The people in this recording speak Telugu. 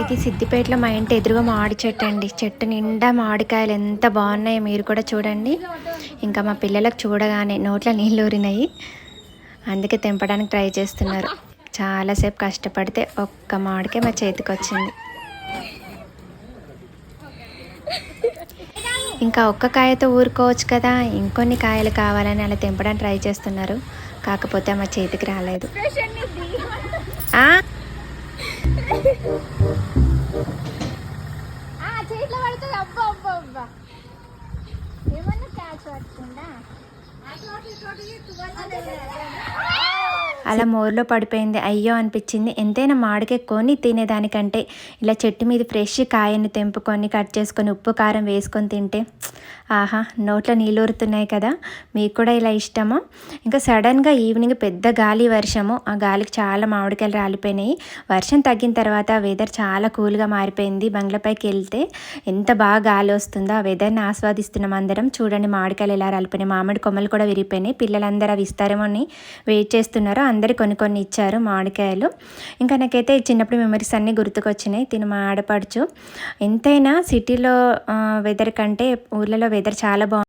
ఇది సిద్దిపేటలో మా ఇంటి ఎదురుగా మామిడి చెట్టు అండి. చెట్టు నిండా మామిడికాయలు ఎంత బాగున్నాయో మీరు కూడా చూడండి. ఇంకా మా పిల్లలకు చూడగానే నోట్లో నీళ్ళు ఊరినాయి. అందుకే తెంపడానికి ట్రై చేస్తున్నారు. చాలాసేపు కష్టపడితే ఒక్క మామిడికాయ మా చేతికి వచ్చింది. ఇంకా ఒక్క కాయతో ఊరుకోవచ్చు కదా, ఇంకొన్ని కాయలు కావాలని అలా తెంపడానికి ట్రై చేస్తున్నారు. కాకపోతే మా చేతికి రాలేదు. చేతిలో పడుతుంది. అబ్బా అబ్బా అబ్బా ఏమన్నా క్యాచ్ పట్టుకుందా. అలా మోర్లో పడిపోయింది. అయ్యో అనిపించింది. ఎంతైనా మామిడికాయ కొని తినేదానికంటే ఇలా చెట్టు మీద ఫ్రెష్ కాయని తెంపుకొని కట్ చేసుకొని ఉప్పు కారం వేసుకొని తింటే ఆహా, నోట్లో నీళ్ళూరుతున్నాయి కదా. మీకు కూడా ఇలా ఇష్టమా? ఇంకా సడన్గా ఈవినింగ్ పెద్ద గాలి వర్షము. ఆ గాలికి చాలా మామిడికాయలు రాలిపోయినాయి. వర్షం తగ్గిన తర్వాత వెదర్ చాలా కూల్గా మారిపోయింది. బంగ్లాపైకి వెళ్తే ఎంత బాగా గాలి వస్తుందో ఆ వెదర్ని ఆస్వాదిస్తున్నాం అందరం. చూడండి మామిడికాయలు ఎలా రాలిపోయినాయి. మామిడి కొమ్మలు కూడా విరిగిపోయినాయి. పిల్లలందరూ అవి ఇస్తారేమో అని వెయిట్ చేస్తున్నారు. అందరు కొన్ని ఇచ్చారు మామిడికాయలు. ఇంకా నాకైతే చిన్నప్పుడు మెమరీస్ అన్నీ గుర్తుకొచ్చినాయి. తిని మా ఆడపడుచు. ఎంతైనా సిటీలో వెదర్ కంటే ఊర్లలో వెదర్ చాలా బాగుంది.